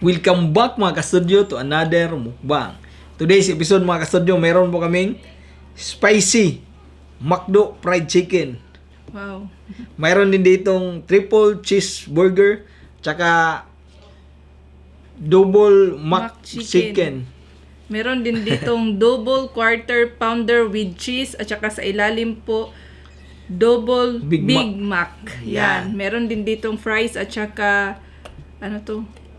Welcome back mga ka-studio to another mukbang. Today's episode mga ka-studio, meron po kaming spicy MCDO fried chicken. Wow. Mayroon din ditong triple cheeseburger, tsaka double mac chicken. Meron din ditong double quarter pounder with cheese at saka sa ilalim po double Big Mac. Yan. Meron din ditong fries at saka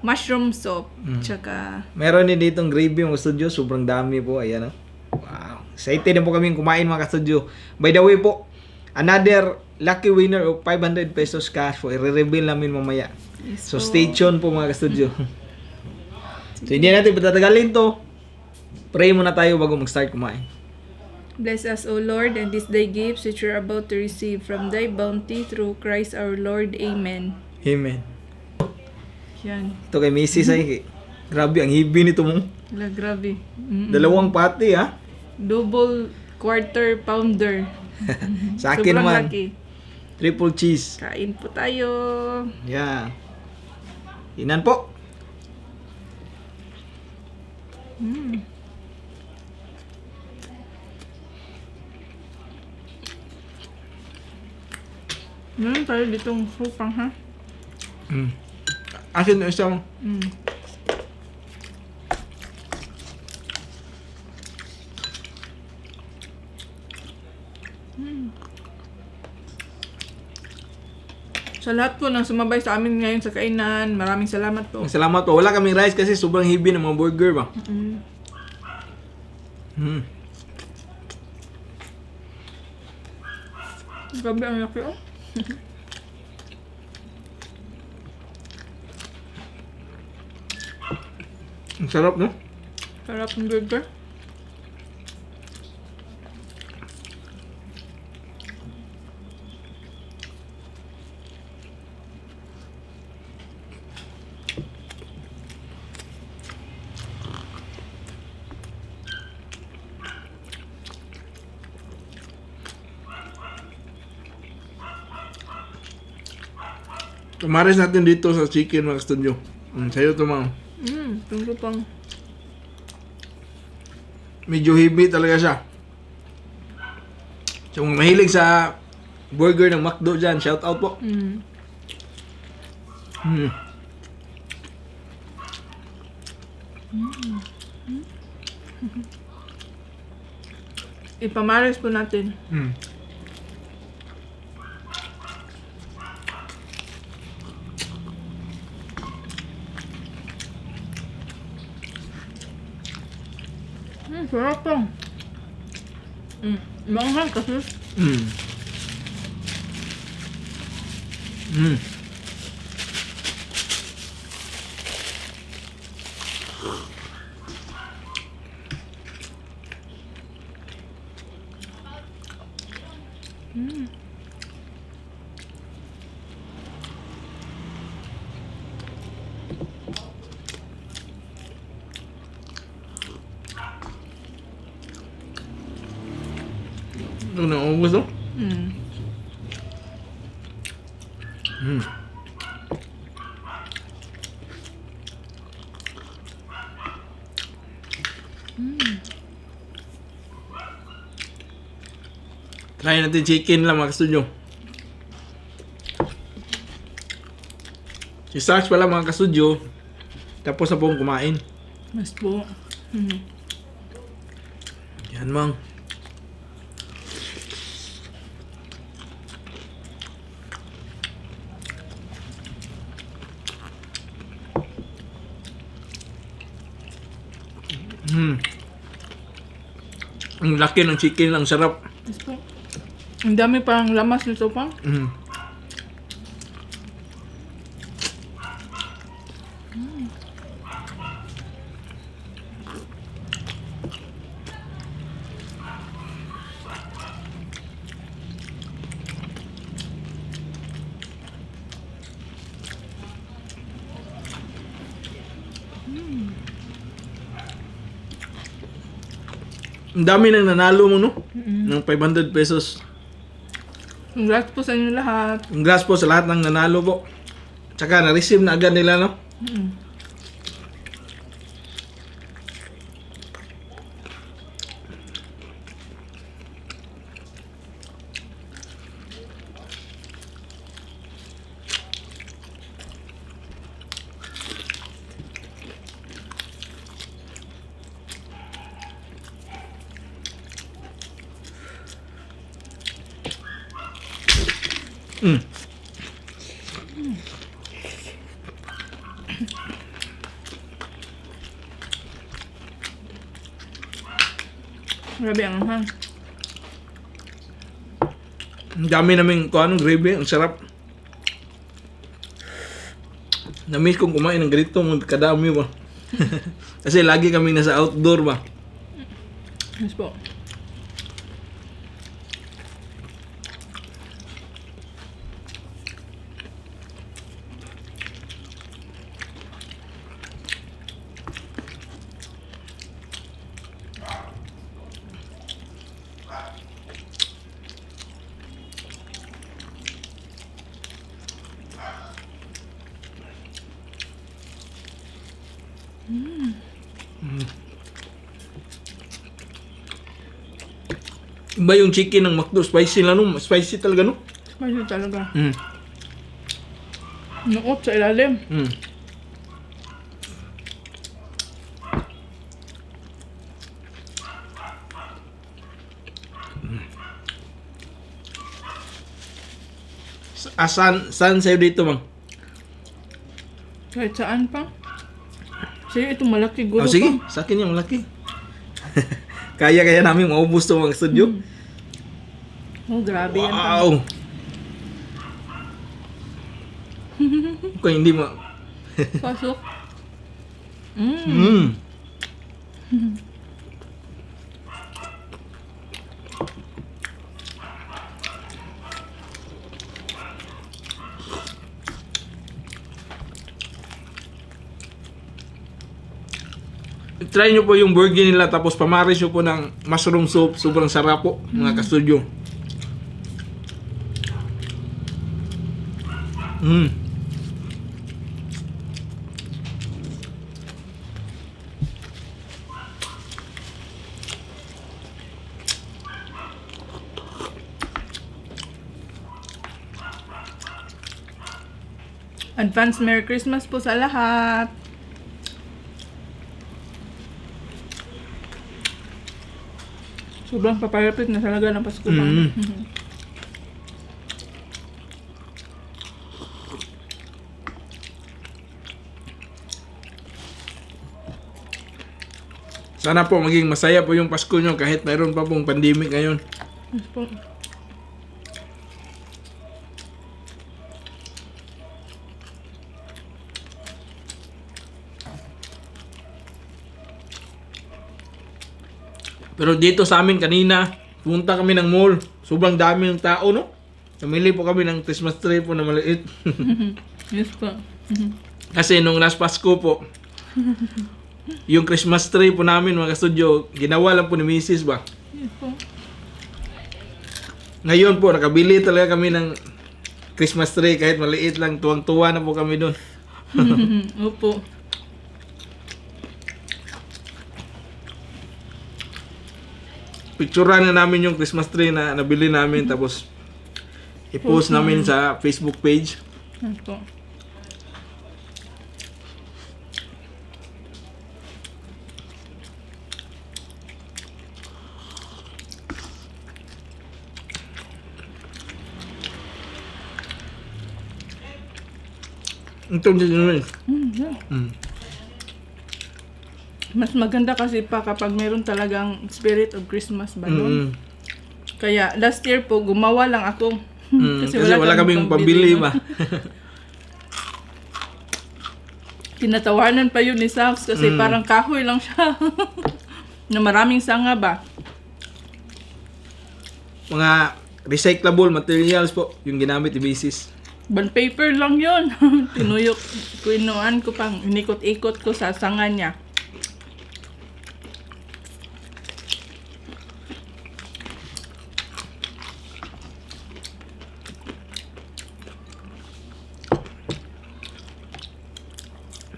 mushroom soup. Tsaka Meron din ditong gravy mga ka-studio, sobrang dami po. Ayan, oh. Wow. Excited na po kaming kumain mga ka-studio. By the way po, another lucky winner of 500 pesos cash po. I-reveal namin mamaya. yes, So stay tuned po mga ka-studio. So hindi natin patatagalin to. Pray muna tayo bago mag-start kumain. bless us, O Lord, and this thy gifts which we are about to receive from thy bounty through Christ our Lord. Amen. Amen. Yan. Ito kay Mrs. ay grabe ang hibi nito mo. Wala, grabe. Dalawang pati ha. Double quarter pounder. Sa akin Sobrang naman, laki. triple cheese. Kain po tayo. Yeah. Inan po. Meron tayo ditong supang, ha? Asin na isang Sa lahat po ng sumabay sa amin ngayon sa kainan, maraming salamat po. salamat po. Wala kaming rice kasi sobrang hibi ng mga burger ba. Grabe ang laki, oh. Ang sarap, no? Sarap ng burger. Tumaris natin dito sa chicken mga studio. Sa'yo ito mga. Itong supang. Medyo hibi talaga siya. So kung mahilig sa burger ng McDo dyan, shout out po. Ipamaris po natin. Sarap po. Maanghang kasi. Ito na, ubus no? Try natin chicken lang mga ka-studio. Si Sax pala mga ka-studio. Tapos na pong kumain. Mas po. Yan mang. Ang laki ng chicken, ang sarap. Mas po. Ang dami pang lamas ng supang. Ang dami nang nanalo mo, no? Ng 500 pesos. Congrats po sa inyo lahat. Congrats po sa lahat ng nanalo po. Tsaka na-receive na agad nila, no? Mm. Grabe ang anghang. Ang dami naming kung anong gravy. Ang sarap. Na-miss kong kumain ng ganito. Kadami ba? Kasi lagi kami nasa outdoor ba. Yes po. Iba yung chicken ng McDo. Spicy lang no. Spicy talaga no. Spicy talaga. Mm. Nuot sa ilalim. Mm. Saan sa'yo dito, Mang? Kahit saan pa. Sa'yo itong malaki gulo Oh, sige, pa. sa akin yung malaki. Kaya namin maubos to mga studio. Oh, grabe yan pa. Wow! Kung hindi mo... Pasok. Mm. Try nyo po yung burger nila tapos pamaris nyo po ng mushroom soup. Sobrang sarap po mga ka-studio. Mm. Advance Merry Christmas po sa lahat. Sobrang papayapit na talaga ng Pasko pa. Sana po maging masaya po yung Pasko nyo kahit mayroon pa pong pandemic ngayon. Yes po. Pero dito sa amin kanina, punta kami ng mall. Sobrang dami ng tao, no? Namili po kami ng Christmas tree po na maliit. Yes po. Kasi nung last Pasko po, yung Christmas tree po namin mga studio, ginawa lang po ni Mrs. ba? Yes po. Ngayon po, nakabili talaga kami ng Christmas tree kahit maliit lang. Tuwang-tuwa na po kami doon. Opo. Picturean na namin yung Christmas tree na nabili namin tapos i-post namin sa Facebook page. Yes po. Ito din. Yeah. Mas maganda kasi pa kapag meron talagang spirit of Christmas ba doon. Kaya last year po gumawa lang ako. Kasi wala kaming pambili ba. Tinatawanan pa yun ni Sams kasi parang kahoy lang siya. Na maraming sanga ba. Mga recyclable materials po yung ginamit ni Mrs. Bond paper lang yun. Tinuyok, kinuan ko pang, inikot-ikot ko sa sanga niya.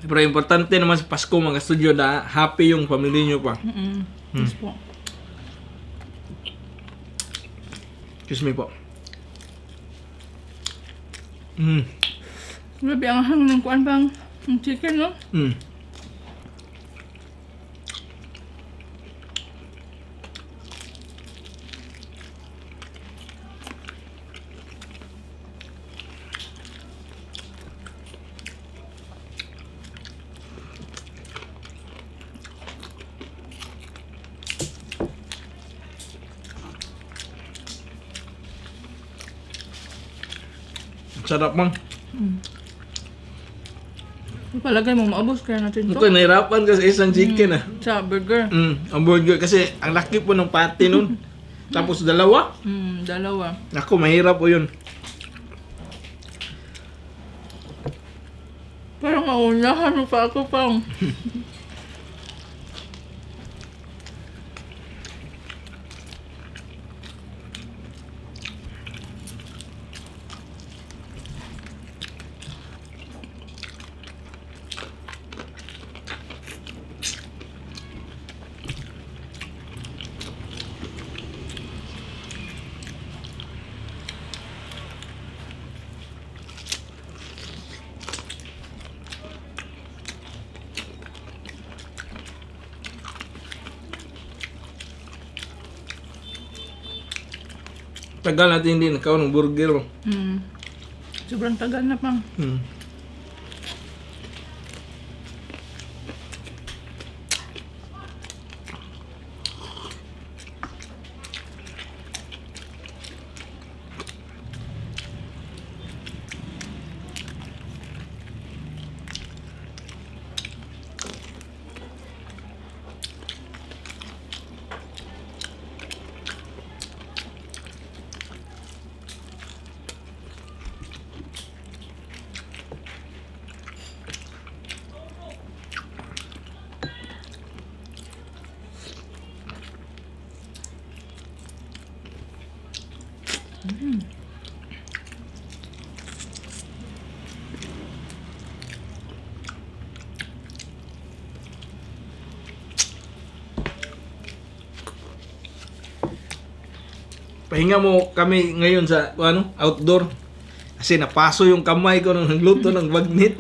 Pero importante naman sa Pasko mga studio na happy yung pamilya nyo pa. Yes po. Excuse me po. Grabe ang hang ng kuan bang chicken, no? Sarap mang. Palagay mo, maubos kaya natin to. Ito, nahirapan kasi isang chicken Sa burger. Ang burger kasi ang laki po ng patty nun. Tapos dalawa. Dalawa. Ako, mahirap po yun. Parang maunahan mo pa ako pang. Tagal natin hindi nakaw ng burger. Sobrang tagal na pang. Pahinga mo kami ngayon sa outdoor. Kasi napaso yung kamay ko nung nagluto ng bagnit.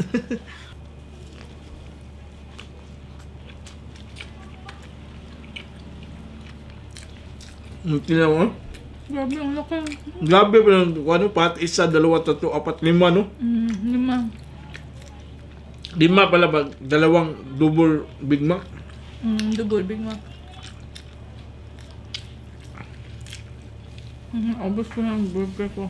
Tingnan mo. Grabe ang laki. Grabe pa ng pat, isa, dalawa, tatlo, apat, lima, no? 5. 5 pala ba? Dalawang double Big Mac. Double Big Mac. Ubus ko na ang burger ko.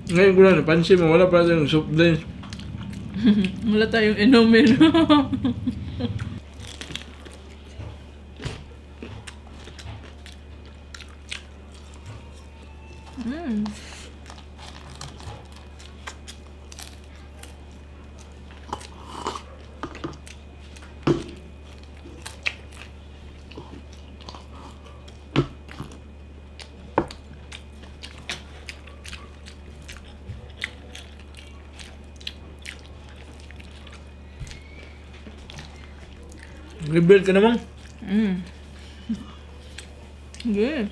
Ngayon ko lang napansin mo, wala pa tayong soup drinks. Wala tayong inumin. Rebel ka naman. Good.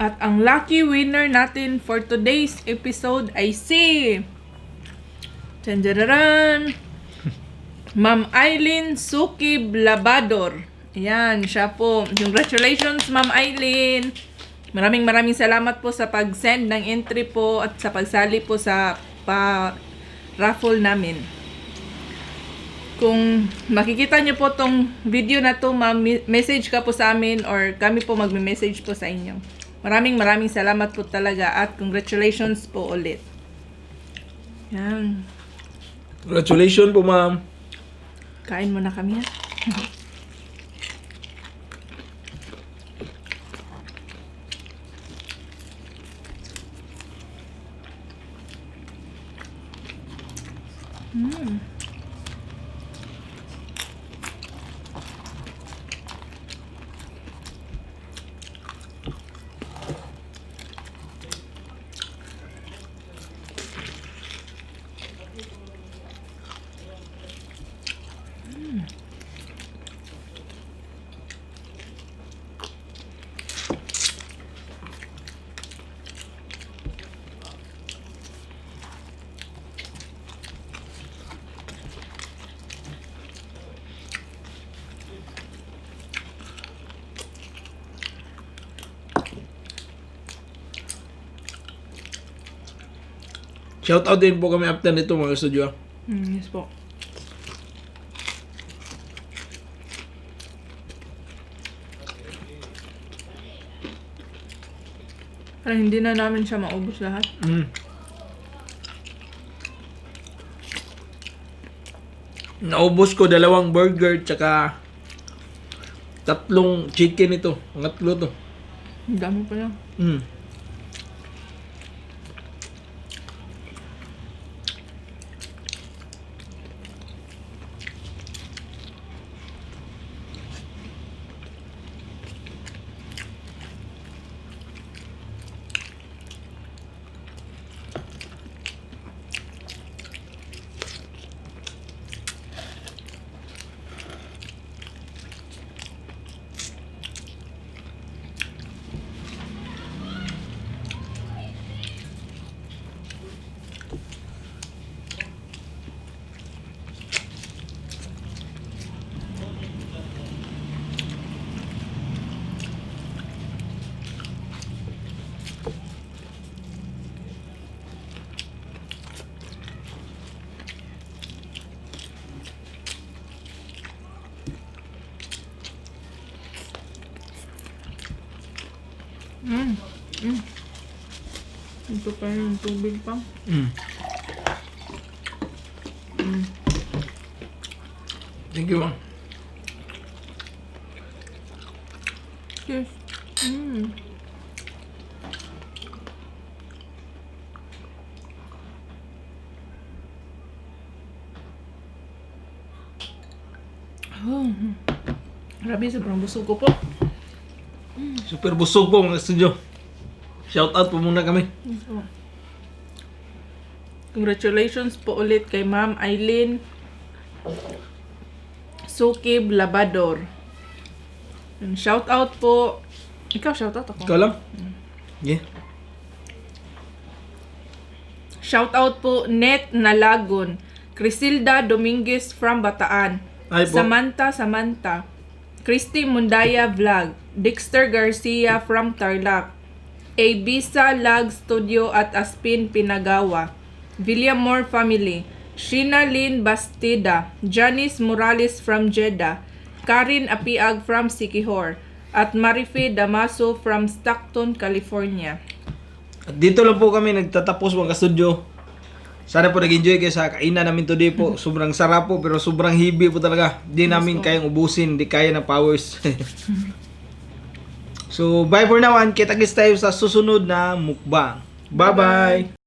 At ang lucky winner natin for today's episode ay si Tanjararan! Ma'am Eileen Sukib Labador. Ayan, siya po. Congratulations, Ma'am Eileen! Maraming salamat po sa pag-send ng entry po at sa pagsali po sa raffle namin. Kung makikita nyo po tong video na to, message ka po sa amin or kami po magme-message po sa inyo. Maraming salamat po talaga at congratulations po ulit. Yan. Congratulations po, ma'am. Kain muna kami ha. Mm. Shoutout din po kami after nito mga studio. Yes po. Para hindi na namin siya maubos lahat. Naubos ko 2 burger tsaka 3 chicken ito. Ang 3 to. Ang dami pa lang. Ito pa yung tubig pa. Thank you. Yes. Oh. Grabe, sobrang busog ko po. Super busog po mga studio. Shoutout po muna kami. So, congratulations po ulit kay Ma'am Eileen Sukib Labador. Shoutout po. Ikaw, shoutout ako. Ikaw lang? Yeah. Shoutout po Net Nalagon, Crisilda Dominguez from Bataan, Ay po. Samantha, Christy Mundaya Vlog, Dexter Garcia from Tarlac, Abisa Lag Studio at Aspin Pinagawa, Villamor Family, Sheena Lynn Bastida, Janice Morales from Jeddah, Karin Apiag from Siquijor, at Marife Damaso from Stockton, California. At dito lang po kami nagtatapos mga studio. Sana po nag-enjoy kayo sa kainan namin today po. Sobrang sarap po pero sobrang heavy po talaga. Di namin kayang ubusin, di kaya ng powers. So, bye for now and kita-kits tayo sa susunod na mukbang. Bye-bye!